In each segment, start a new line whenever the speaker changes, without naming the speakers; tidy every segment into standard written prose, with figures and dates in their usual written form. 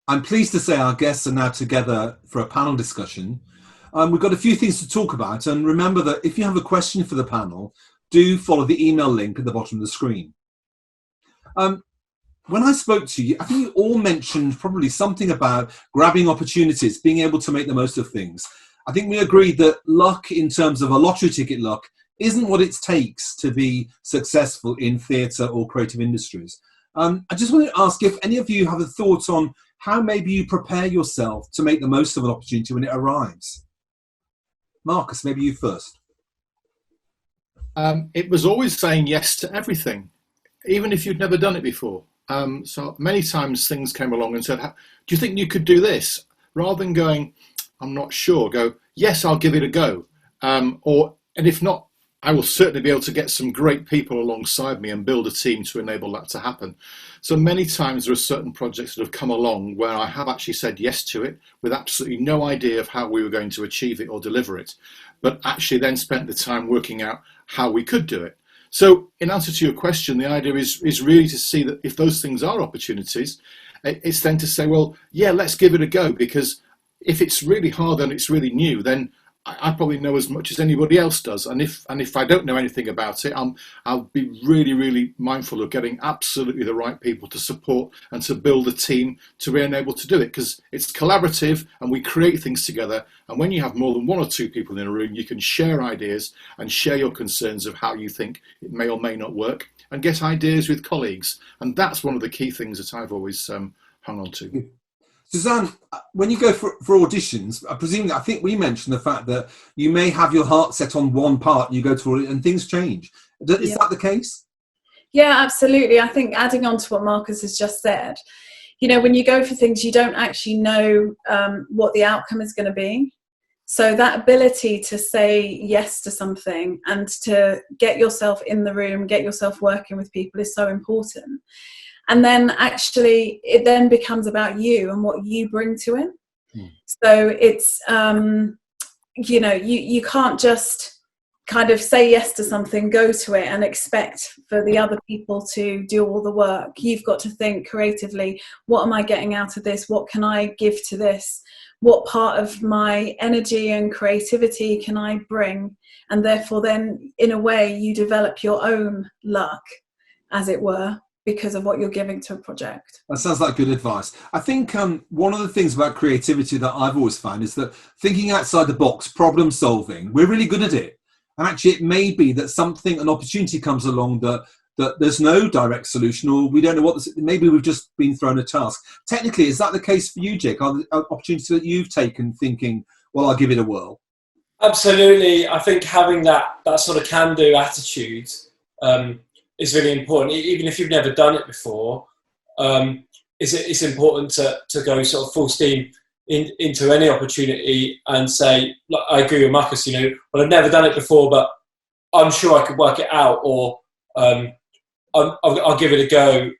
I'm pleased to say our guests are now together for a panel discussion. We've got a few things to talk about, and remember that if you have a question for the panel, do follow the email link at the bottom of the screen. When I spoke to you, I think you all mentioned probably something about grabbing opportunities, being able to make the most of things. I think we agreed that luck, in terms of a lottery ticket luck, isn't what it takes to be successful in theatre or creative industries. I just wanted to ask if any of you have a thought on how maybe you prepare yourself to make the most of an opportunity when it arrives. Marcus, maybe you first.
It was always saying yes to everything, even if you'd never done it before. So many times things came along and said, do you think you could do this? Rather than going, I'm not sure, go, yes, I'll give it a go. And if not, I will certainly be able to get some great people alongside me and build a team to enable that to happen. So many times there are certain projects that have come along where I have actually said yes to it with absolutely no idea of how we were going to achieve it or deliver it, but actually then spent the time working out how we could do it. So in answer to your question, the idea is really to see that if those things are opportunities, it's then to say, well, yeah, let's give it a go, because if it's really hard and it's really new, then I probably know as much as anybody else does. And if I don't know anything about it, I'll be really, really mindful of getting absolutely the right people to support and to build a team to be able to do it, because it's collaborative and we create things together. And when you have more than one or two people in a room, you can share ideas and share your concerns of how you think it may or may not work and get ideas with colleagues. And that's one of the key things that I've always hung on to.
Suzanne, when you go for auditions, I think we mentioned the fact that you may have your heart set on one part, you go to it and things change. Is that the case?
Yeah, absolutely. I think adding on to what Marcus has just said, when you go for things, you don't actually know what the outcome is going to be. So that ability to say yes to something and to get yourself in the room, get yourself working with people is so important. And then actually it then becomes about you and what you bring to it. So it's, you can't just kind of say yes to something, go to it and expect for the other people to do all the work. You've got to think creatively, what am I getting out of this? What can I give to this? What part of my energy and creativity can I bring? And therefore then, in a way, you develop your own luck, as it were, because of what you're giving to a project.
That sounds like good advice. I think one of the things about creativity that I've always found is that thinking outside the box, problem solving, we're really good at it. And actually it may be that an opportunity comes along that there's no direct solution, or we don't know maybe we've just been thrown a task. Technically, is that the case for you, Jake? Are there opportunities that you've taken thinking, well, I'll give it a whirl?
Absolutely. I think having that sort of can-do attitude is really important. Even if you've never done it before, it's important to go sort of full steam into any opportunity and say, look, I agree with Marcus, well, I've never done it before, but I'm sure I could work it out, or I'll give it a go.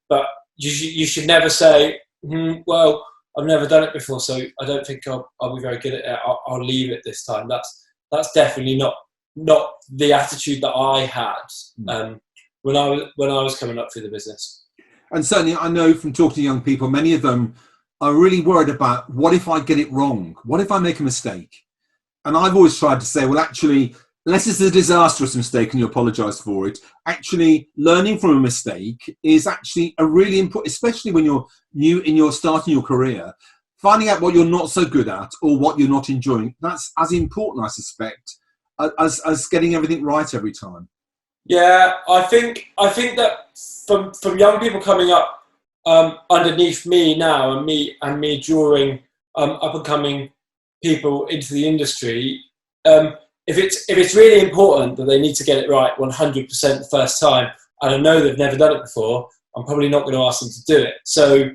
But you should never say, well, I've never done it before, so I don't think I'll be very good at it. I'll leave it this time. That's definitely not the attitude that I had when I was coming up through the business.
And certainly I know from talking to young people, many of them are really worried about, what if I get it wrong? What if I make a mistake? And I've always tried to say, well, actually, unless it's a disastrous mistake and you apologise for it, actually learning from a mistake is actually a really important, especially when you're new in your starting your career, finding out what you're not so good at or what you're not enjoying. That's as important, I suspect, as getting everything right every time.
Yeah, I think that from young people coming up underneath me now and me during up and coming people into the industry, if it's really important that they need to get it right 100% the first time, and I know they've never done it before, I'm probably not going to ask them to do it. So,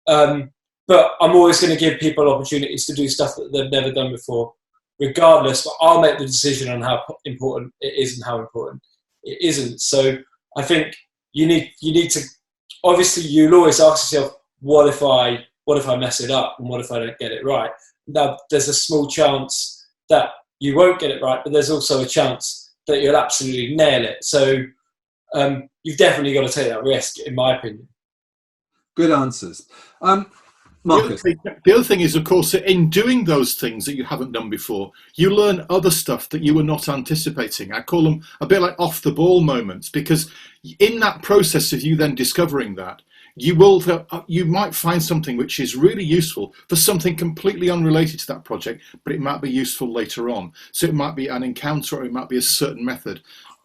but I'm always going to give people opportunities to do stuff that they've never done before, regardless. But I'll make the decision on how important it is and how important it isn't. So I think you need to, obviously you'll always ask yourself, what if I mess it up, and what if I don't get it right? Now there's a small chance that you won't get it right, but there's also a chance that you'll absolutely nail it. So you've definitely got to take that risk, in my opinion.
Good answers. Marcus.
The other thing is, of course, that in doing those things that you haven't done before, you learn other stuff that you were not anticipating. I call them a bit like off the ball moments, because in that process of you then discovering that, you might find something which is really useful for something completely unrelated to that project, but it might be useful later on. So it might be an encounter, or it might be a certain method.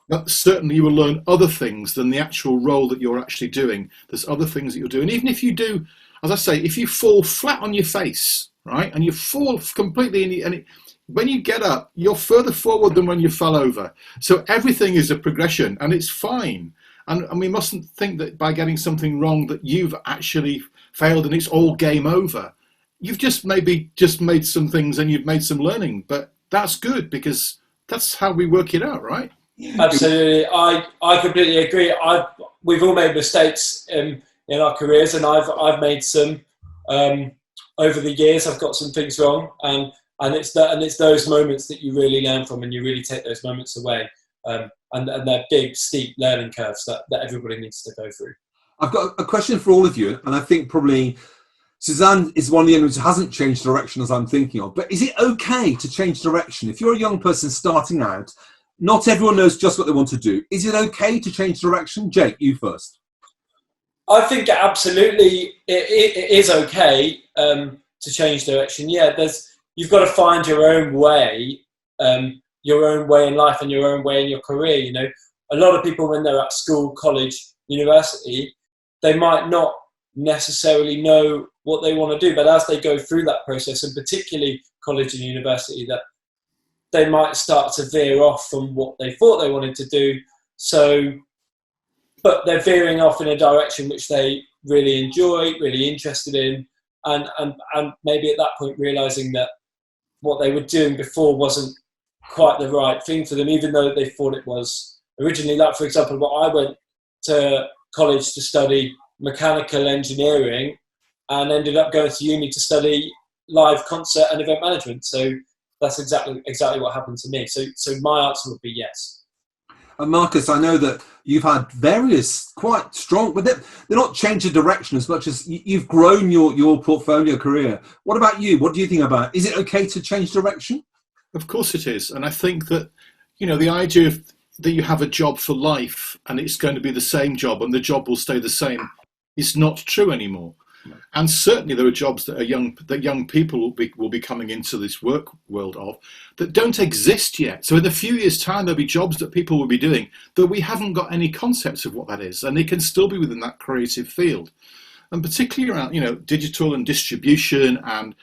But certainly you will learn other things than the actual role that you're actually doing. There's other things that you'll do. And even if you do, as I say, if you fall flat on your face, right, and you fall completely, when you get up, you're further forward than when you fell over. So everything is a progression, and it's fine. And we mustn't think that by getting something wrong that you've actually failed and it's all game over. You've just made some things and you've made some learning, but that's good, because that's how we work it out, right?
Absolutely, I completely agree. We've all made mistakes in our careers, and I've made some over the years. I've got some things wrong, and it's those moments that you really learn from, and you really take those moments away. And they're big, steep learning curves that everybody needs to go through.
I've got a question for all of you, and I think probably Suzanne is one of the ones who hasn't changed direction as I'm thinking of. But is it okay to change direction? If you're a young person starting out, not everyone knows just what they want to do. Is it okay to change direction? Jake, you first.
I think absolutely it is okay to change direction. Yeah, you've got to find your own way in life and your own way in your career. You know, a lot of people, when they're at school, college, university, they might not necessarily know what they want to do, but as they go through that process, and particularly college and university, that they might start to veer off from what they thought they wanted to do. But they're veering off in a direction which they really enjoy, really interested in, and maybe at that point realizing that what they were doing before wasn't quite the right thing for them, even though they thought it was originally. Like, for example, I went to college to study mechanical engineering and ended up going to uni to study live concert and event management. So that's exactly what happened to me. So my answer would be yes.
And Marcus, I know that you've had various quite strong, but they're not changed the direction as much as you've grown your portfolio career. What about you? What do you think about? Is it okay to change direction?
Of course it is. And I think that, the idea that you have a job for life and it's going to be the same job and the job will stay the same is not true anymore. No. And certainly there are jobs that young people will be coming into this work world of that don't exist yet. So in a few years' time, there'll be jobs that people will be doing that we haven't got any concepts of what that is, and they can still be within that creative field. And particularly around, digital and distribution and,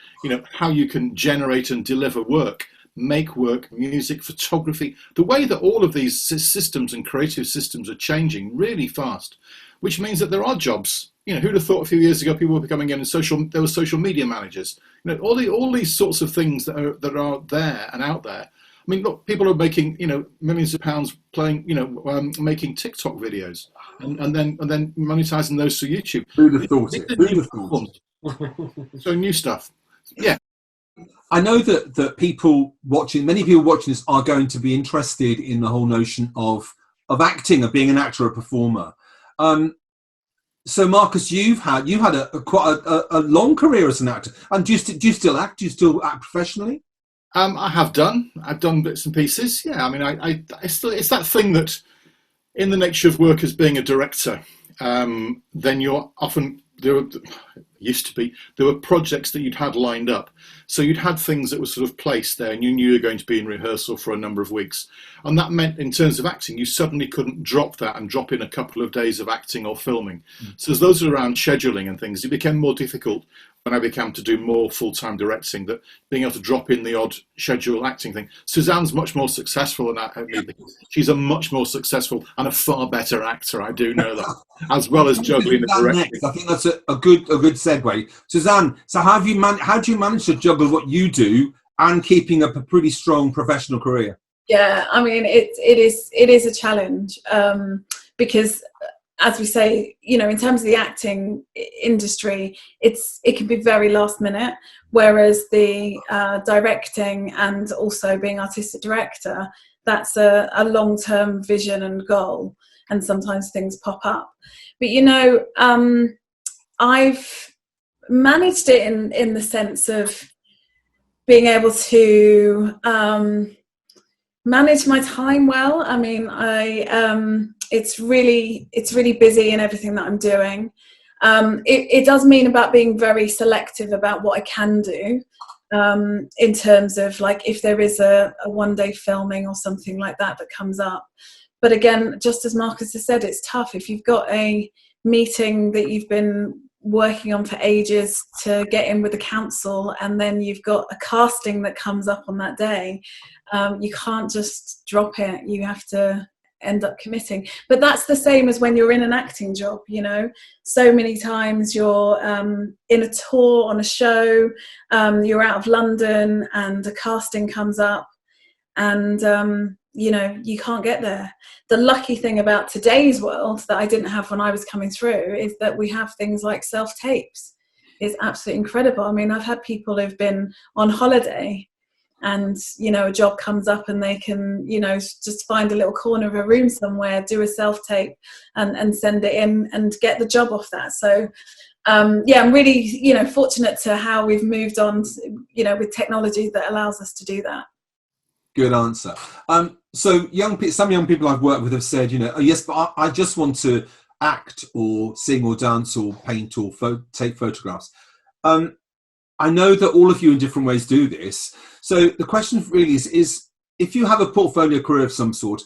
how you can generate and deliver work, make work, music, photography, the way that all of these systems and creative systems are changing really fast, which means that there are jobs. Who'd have thought a few years ago people were becoming there were social media managers, all these sorts of things that are there and out there. I mean, look, people are making, millions of pounds playing, making TikTok videos and then monetizing those through YouTube.
Who'd have thought it? Who'd have thought it?
So new stuff. Yeah.
I know that many people watching this are going to be interested in the whole notion of acting, of being an actor or a performer. So Marcus, you've had quite a long career as an actor, and do you still act? Do you still act professionally?
I have done. I've done bits and pieces. Yeah, I mean, it's that thing that, in the nature of work as being a director, then you're often there were projects that you'd had lined up. So you'd had things that were sort of placed there and you knew you were going to be in rehearsal for a number of weeks. And that meant, in terms of acting, you suddenly couldn't drop that and drop in a couple of days of acting or filming. So as those are around scheduling and things, it became more difficult when I began to do more full-time directing, that being able to drop in the odd schedule acting thing. Suzanne's much more successful than that. She's a much more successful and a far better actor, I do know that, as well as juggling and directing.
I think that's a good segue. Suzanne, so how do you manage to juggle what you do and keeping up a pretty strong professional career?
Yeah, I mean, it is a challenge because, as we say, in terms of the acting industry, it can be very last minute, whereas the directing and also being artistic director, that's a long-term vision and goal, and sometimes things pop up. But managed it in the sense of being able to manage my time well. I mean, it's really busy in everything that I'm doing. It does mean about being very selective about what I can do, in terms of like if there is a one-day filming or something like that comes up. But again, just as Marcus has said, it's tough if you've got a meeting that you've been working on for ages to get in with the council, and then you've got a casting that comes up on that day. You can't just drop it. You have to end up committing. But that's the same as when you're in an acting job, you know. So many times you're in a tour on a show, you're out of London and a casting comes up, and you know, you can't get there. The lucky thing about today's world that I didn't have when I was coming through is that we have things like self-tapes. It's absolutely incredible. I mean, I've had people who've been on holiday and, you know, a job comes up and they can, you know, just find a little corner of a room somewhere, do a self-tape and send it in and get the job off that. So, yeah, I'm really, you know, fortunate to how we've moved on, you know, with technology that allows us to do that.
Good answer. So some young people I've worked with have said, you know, oh, yes, but I just want to act or sing or dance or paint or take photographs. I know that all of you in different ways do this. So the question really is if you have a portfolio career of some sort,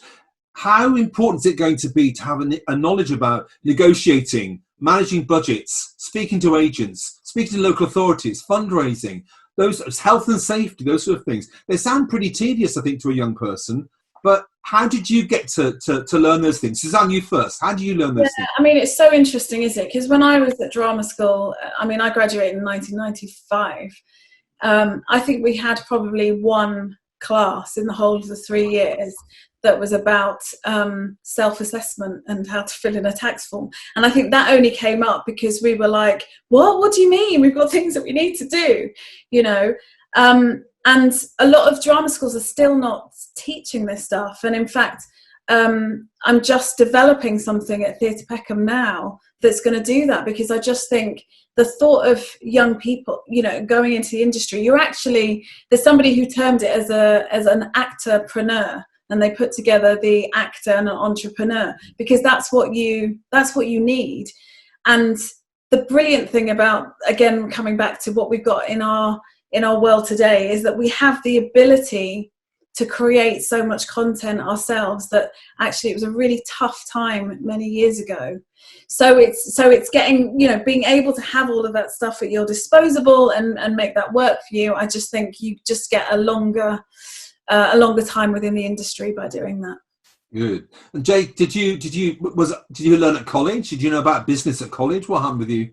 how important is it going to be to have a knowledge about negotiating, managing budgets, speaking to agents, speaking to local authorities, fundraising, those health and safety, those sort of things? They sound pretty tedious, I think, to a young person. But how did you get to learn those things? Suzanne, you first. How do you learn those things?
I mean, it's so interesting, isn't it? Because when I was at drama school, I mean, I graduated in 1995. I think we had probably one class in the whole of the 3 years that was about self-assessment and how to fill in a tax form. And I think that only came up because we were like, what do you mean? We've got things that we need to do, you know? And a lot of drama schools are still not teaching this stuff. And in fact, I'm just developing something at Theatre Peckham now that's going to do that, because I just think the thought of young people, you know, going into the industry, there's somebody who termed it as an actorpreneur, and they put together the actor and an entrepreneur, because that's what you need. And the brilliant thing about, again, coming back to what we've got in our world today, is that we have the ability to create so much content ourselves that actually it was a really tough time many years ago. So it's getting, you know, being able to have all of that stuff at your disposal and make that work for you. I just think you just get a longer time within the industry by doing that.
Good. And Jake, did you learn at college? Did you know about business at college? What happened with you?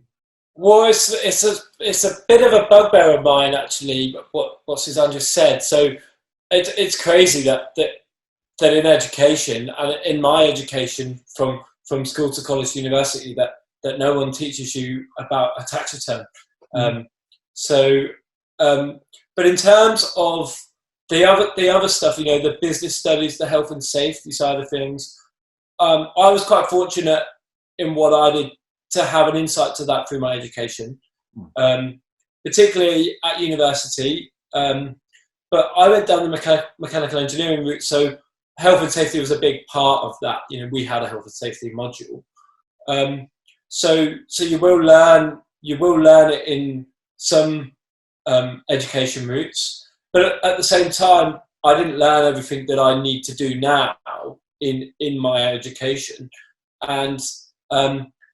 Well, it's a bit of a bugbear of mine, actually, what Suzanne just said. So it's crazy that in education, and in my education from school to college to university, that no one teaches you about a tax return. But in terms of the other stuff, you know, the business studies, the health and safety side of things, I was quite fortunate in what I did to have an insight to that through my education, particularly at university. But I went down the mechanical engineering route, so health and safety was a big part of that. You know, we had a health and safety module. So you will learn it in some education routes, but at the same time, I didn't learn everything that I need to do now in my education. And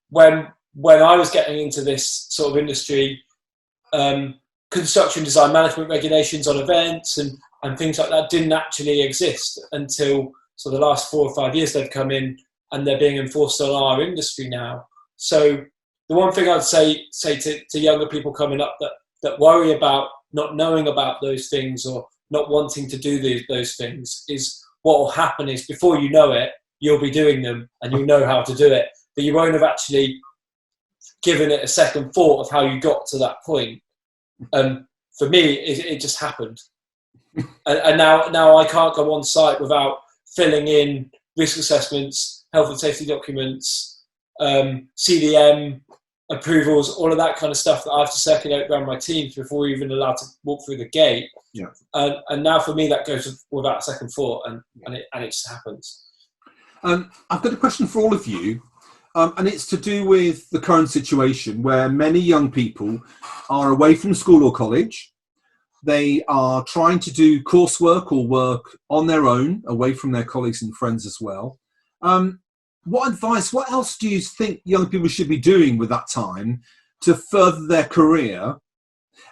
when I was getting into this sort of industry, construction design management regulations on events and things like that didn't actually exist until the last 4 or 5 years. They've come in and they're being enforced on our industry now. So the one thing I'd say to younger people coming up that worry about not knowing about those things or not wanting to do those things is what will happen is before you know it, you'll be doing them and you'll know how to do it, but you won't have actually given it a second thought of how you got to that point. For me, it just happened. And now I can't go on site without filling in risk assessments, health and safety documents, CDM, approvals, all of that kind of stuff that I have to circulate around my teams before we're even allowed to walk through the gate.
Yeah.
And now for me, that goes without a second thought, and it just happens.
I've got a question for all of you, and it's to do with the current situation where many young people are away from school or college. They are trying to do coursework or work on their own, away from their colleagues and friends as well. What else do you think young people should be doing with that time to further their career?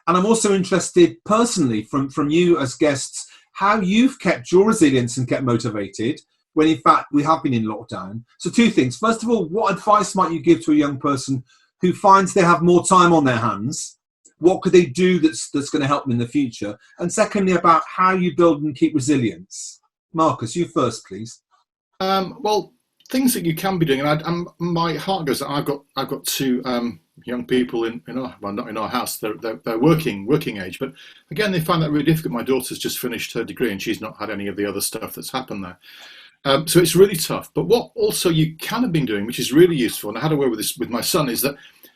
And I'm also interested personally from you as guests, how you've kept your resilience and kept motivated when in fact we have been in lockdown. So two things. First of all, what advice might you give to a young person who finds they have more time on their hands? What could they do that's going to help them in the future? And secondly, about how you build and keep resilience. Marcus, you first, please.
Well, things that you can be doing, and my heart goes out. I've got two young people in not in our house. They're working age, but again, they find that really difficult. My daughter's just finished her degree, and she's not had any of the other stuff that's happened there. So it's really tough. But what also you can have been doing, which is really useful, and I had a word with this with my son, is that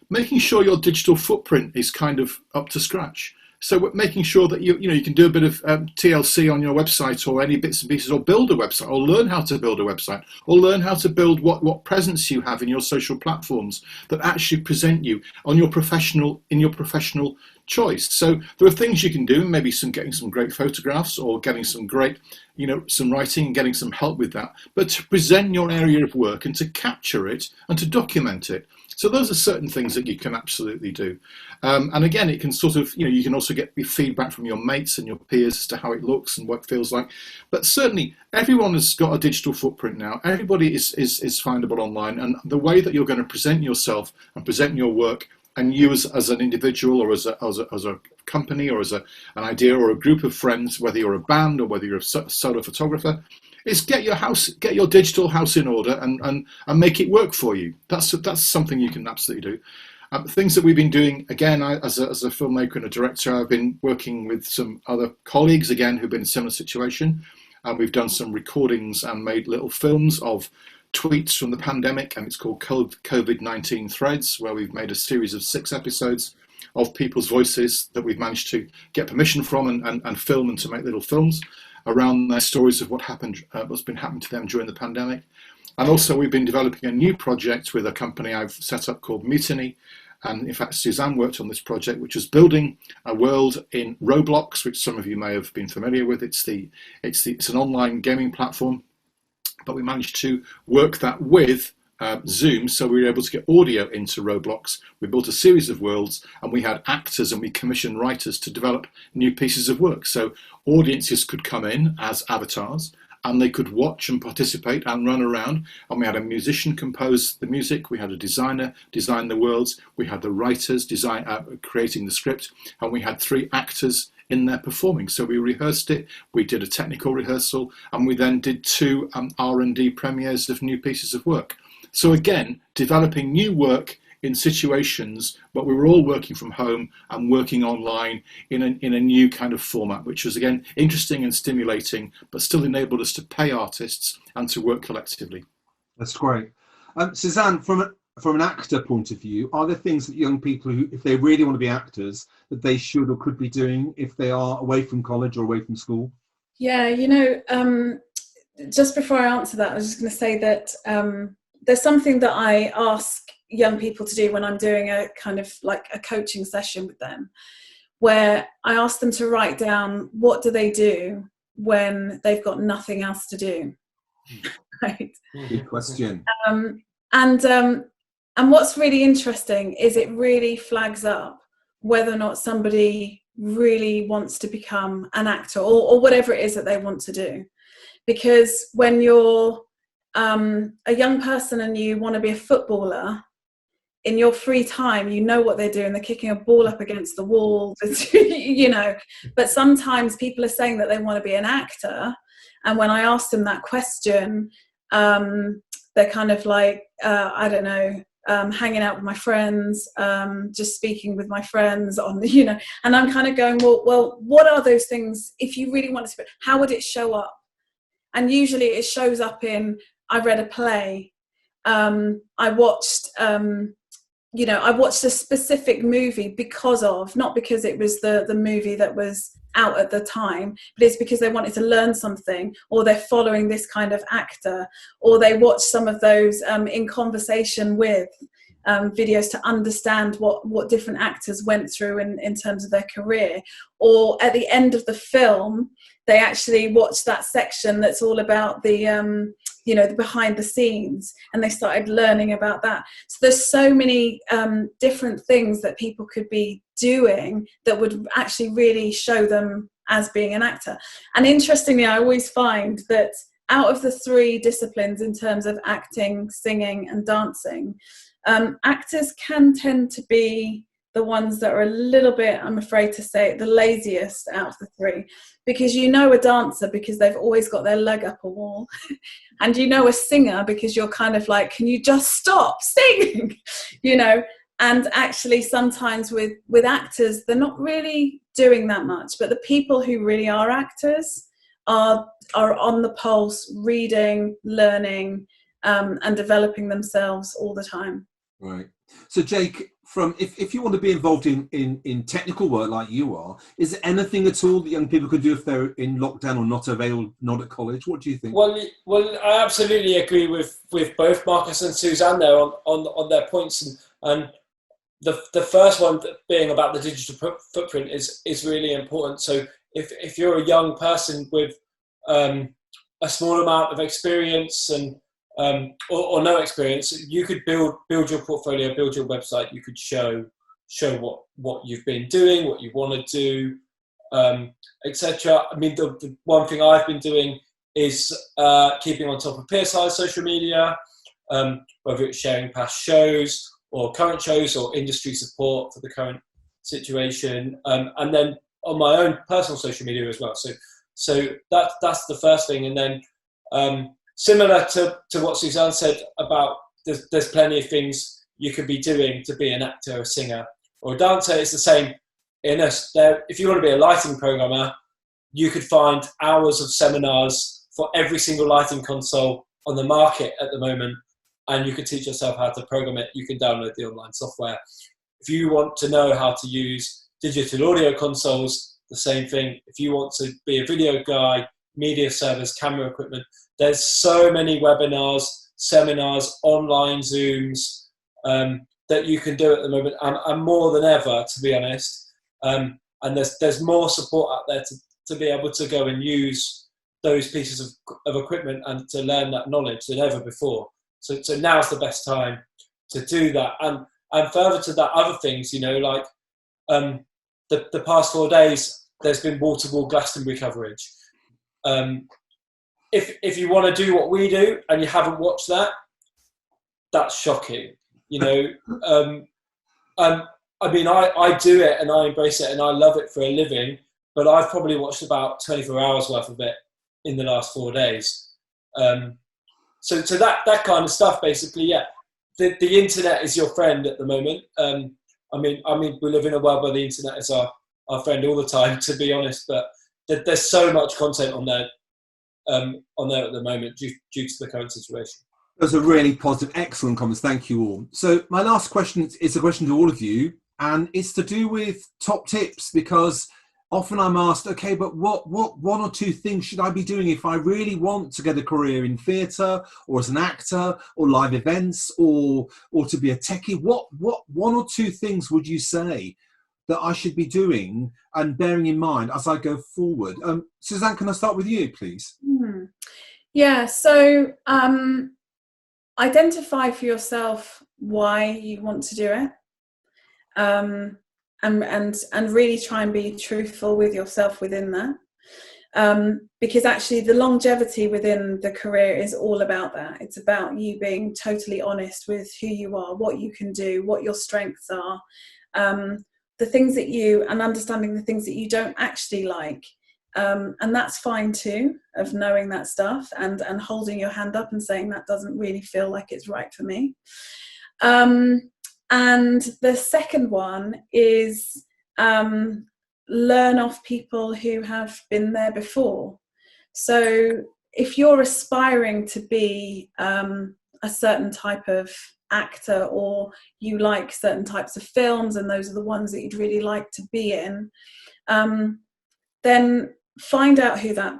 making sure your digital footprint is kind of up to scratch. So making sure that you can do a bit of TLC on your website or any bits and pieces, or build a website, or learn how to build a website, or learn how to build what presence you have in your social platforms that actually present you on your professional choice. So there are things you can do, maybe getting some great photographs, or getting some great some writing and getting some help with that, but to present your area of work and to capture it and to document it. So those are certain things that you can absolutely do. And again, it can sort of, you can also get feedback from your mates and your peers as to how it looks and what it feels like. But certainly everyone has got a digital footprint now. Everybody is findable online. And the way that you're going to present yourself and present your work, and you as an individual, or as a company, or as an idea, or a group of friends, whether you're a band or whether you're a solo photographer, is get your digital house in order and make it work for you. That's something you can absolutely do. Things that we've been doing, again, as a filmmaker and a director, I've been working with some other colleagues, again, who've been in a similar situation. We've done some recordings and made little films of tweets from the pandemic, and it's called COVID-19 Threads, where we've made a series of 6 episodes of people's voices that we've managed to get permission from and film, and to make little films around their stories of what's been happening to them during the pandemic. And also we've been developing a new project with a company I've set up called Mutiny. And in fact, Suzanne worked on this project, which is building a world in Roblox, which some of you may have been familiar with. It's an online gaming platform, but we managed to work that with Zoom, so we were able to get audio into Roblox. We built a series of worlds, and we had actors and we commissioned writers to develop new pieces of work. So audiences could come in as avatars, and they could watch and participate and run around. And we had a musician compose the music, we had a designer design the worlds, we had the writers creating the script, and we had 3 actors in there performing. So we rehearsed it, we did a technical rehearsal, and we then did 2 R&D premieres of new pieces of work. So again, developing new work in situations, but we were all working from home and working online in a new kind of format, which was again interesting and stimulating, but still enabled us to pay artists and to work collectively.
That's great. Suzanne, from an actor point of view, are there things that young people who, if they really want to be actors, that they should or could be doing if they are away from college or away from school?
Yeah, just before I answer that, I was just going to say that there's something that I ask young people to do when I'm doing a kind of like a coaching session with them, where I ask them to write down what do they do when they've got nothing else to do. Right?
Good question.
And what's really interesting is it really flags up whether or not somebody really wants to become an actor or whatever it is that they want to do. Because when you're a young person and you want to be a footballer, in your free time, you know what they're doing. They're kicking a ball up against the wall, But sometimes people are saying that they want to be an actor. And when I ask them that question, they're kind of like, I don't know, hanging out with my friends, just speaking with my friends and I'm kind of going, well, what are those things? If you really want to, how would it show up? And usually it shows up in, I read a play, I watched you know, I watched a specific movie because of, not because it was the movie that was out at the time, but it's because they wanted to learn something, or they're following this kind of actor, or they watch some of those in conversation with videos to understand what different actors went through in terms of their career. Or at the end of the film, they actually watched that section that's all about the you know, the behind the scenes, and they started learning about that. So there's so many different things that people could be doing that would actually really show them as being an actor. And interestingly, I always find that out of the three disciplines in terms of acting, singing and dancing, actors can tend to be the ones that are a little bit, I'm afraid to say, the laziest out of the three, because you know a dancer because they've always got their leg up a wall, and you know a singer because you're kind of like, can you just stop singing, you know? And actually sometimes with actors, they're not really doing that much, but the people who really are actors are on the pulse, reading, learning, and developing themselves all the time.
Right. So Jake, if you want to be involved in technical work like you are, is there anything at all that young people could do if they're in lockdown or not available, not at college? What do you think?
Well, I absolutely agree with both Marcus and Suzanne there on their points, and the first one being about the digital footprint is really important. So if you're a young person with a small amount of experience and or no experience, you could build your portfolio, build your website. You could show what you've been doing, what you want to do, etc. I mean, the one thing I've been doing is keeping on top of peer-sized social media, whether it's sharing past shows or current shows or industry support for the current situation, and then on my own personal social media as well. So that's the first thing, and then similar to what Suzanne said about there's plenty of things you could be doing to be an actor, a singer, or a dancer. It's the same in us. If you want to be a lighting programmer, you could find hours of seminars for every single lighting console on the market at the moment, and you can teach yourself how to program it. You can download the online software. If you want to know how to use digital audio consoles, the same thing. If you want to be a video guy, media servers, camera equipment, there's so many webinars, seminars, online Zooms that you can do at the moment, and more than ever, to be honest. And there's more support out there to be able to go and use those pieces of equipment and to learn that knowledge than ever before. So now's the best time to do that. And further to that, other things, you know, like the past 4 days, there's been wall-to-wall Glastonbury coverage. If you want to do what we do and you haven't watched that, that's shocking, you know. I mean, I do it and I embrace it and I love it for a living, but I've probably watched about 24 hours worth of it in the last 4 days. So that kind of stuff, basically, yeah. The internet is your friend at the moment. I mean, we live in a world where the internet is our friend all the time, to be honest, but there's so much content on there at the moment due to the current situation.
Those are really positive, excellent comments. Thank you all. So my last question is a question to all of you, and it's to do with top tips, because often I'm asked, okay, but what one or two things should I be doing if I really want to get a career in theatre or as an actor or live events or to be a techie? What one or two things would you say that I should be doing and bearing in mind as I go forward? Suzanne, can I start with you, please?
Yeah, so identify for yourself why you want to do it, and really try and be truthful with yourself within that, because actually the longevity within the career is all about that. It's about you being totally honest with who you are, what you can do, what your strengths are, the things that and understanding the things that you don't actually like. And that's fine too, of knowing that stuff and holding your hand up and saying that doesn't really feel like it's right for me. And the second one is learn off people who have been there before. So if you're aspiring to be a certain type of actor, or you like certain types of films and those are the ones that you'd really like to be in, then find out who that,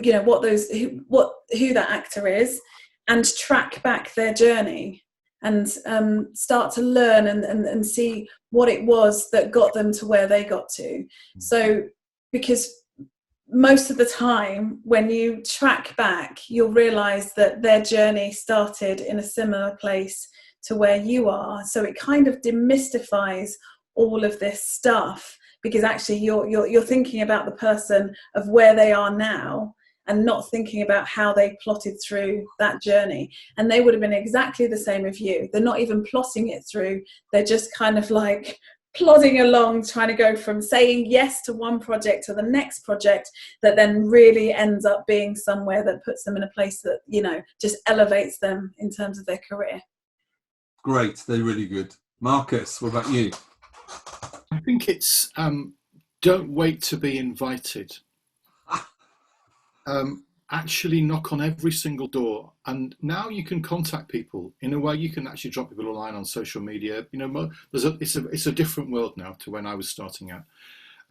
you know, who that actor is, and track back their journey, and start to learn and see what it was that got them to where they got to. So, because most of the time when you track back, you'll realize that their journey started in a similar place to where you are. So it kind of demystifies all of this stuff, because actually you're thinking about the person of where they are now, and not thinking about how they plotted through that journey. And they would have been exactly the same as you. They're not even plotting it through. They're just kind of like plodding along, trying to go from saying yes to one project to the next project, that then really ends up being somewhere that puts them in a place that, you know, just elevates them in terms of their career.
Great. They're really good. Marcus, what about you?
I think it's don't wait to be invited. Actually knock on every single door, and now you can contact people in a way. You can actually drop people a line on social media. You know, it's a different world now to when I was starting out.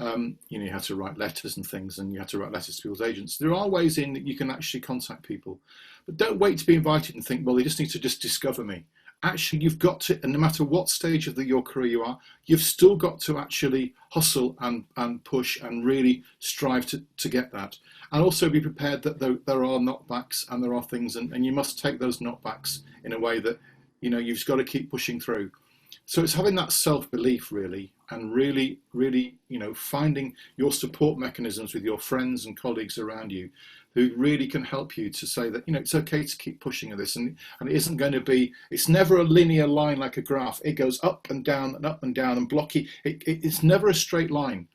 You know, you had to write letters and things, and you had to write letters to people's agents. There are ways in that you can actually contact people, but don't wait to be invited and think, well, they just need to just discover me. Actually, you've got to, and no matter what stage of your career you are, you've still got to actually hustle and push and really strive to get that. And also be prepared that there are knockbacks and there are things, and you must take those knockbacks in a way that, you know, you've got to keep pushing through. So it's having that self-belief really, and really, you know, finding your support mechanisms with your friends and colleagues around you who really can help you to say that, you know, it's okay to keep pushing at this, and it isn't going to be, it's never a linear line like a graph. It goes up and down and up and down and blocky. It's never a straight line.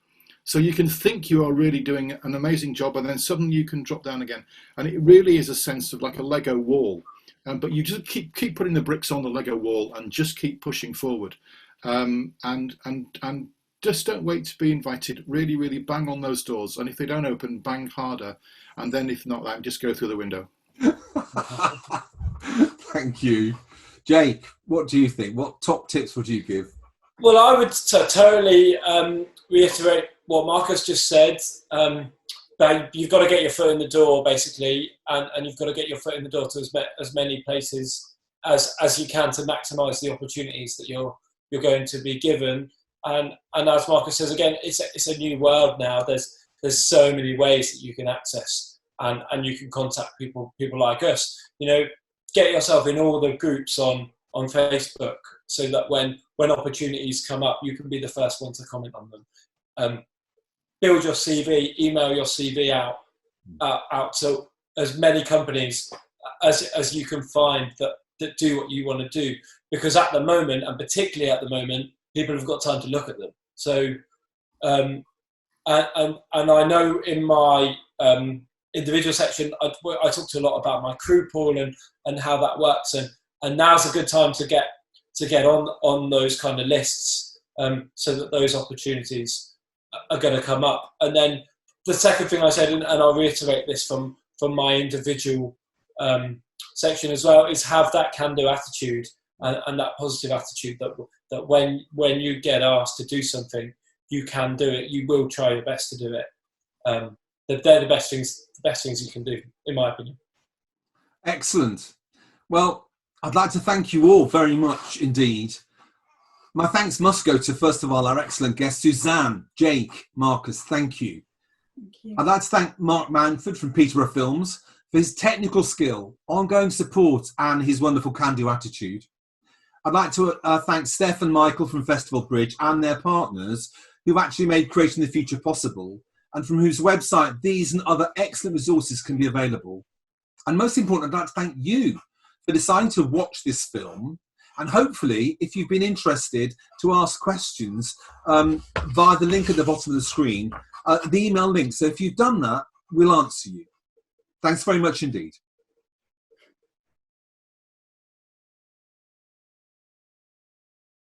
So you can think you are really doing an amazing job, and then suddenly you can drop down again. And it really is a sense of like a Lego wall. But you just keep putting the bricks on the Lego wall and just keep pushing forward. And just don't wait to be invited. Really, really bang on those doors. And if they don't open, bang harder. And then if not that, just go through the window.
Thank you. Jake, what do you think? What top tips would you give?
Well, I would totally reiterate what Marcus just said. But you've got to get your foot in the door, basically, and you've got to get your foot in the door to as many places as you can to maximise the opportunities that you're going to be given. And as Marcus says again, it's a new world now. There's so many ways that you can access and you can contact people like us. You know, get yourself in all the groups on Facebook, so that when opportunities come up, you can be the first one to comment on them. Build your CV, email your CV out to as many companies as you can find that do what you want to do. Because at the moment, and particularly at the moment, people have got time to look at them. So, and I know in my individual section, I talked a lot about my crew pool and how that works, and now's a good time to get on those kind of lists, so that those opportunities are going to come up. And then the second thing I said, and I'll reiterate this from my individual section as well, is have that can-do attitude and that positive attitude that when you get asked to do something, you can do it. You will try your best to do it. They're the best things you can do, in my opinion.
Excellent. Well, I'd like to thank you all very much indeed. My thanks must go to, first of all, our excellent guests, Suzanne, Jake, Marcus, thank you.
Thank you.
I'd like to thank Mark Manford from Peterborough Films for his technical skill, ongoing support and his wonderful can-do attitude. I'd like to thank Steph and Michael from Festival Bridge and their partners who've actually made Creating the Future possible, and from whose website these and other excellent resources can be available. And most important, I'd like to thank you for deciding to watch this film. And hopefully, if you've been interested, to ask questions via the link at the bottom of the screen, the email link. So if you've done that, we'll answer you. Thanks very much indeed.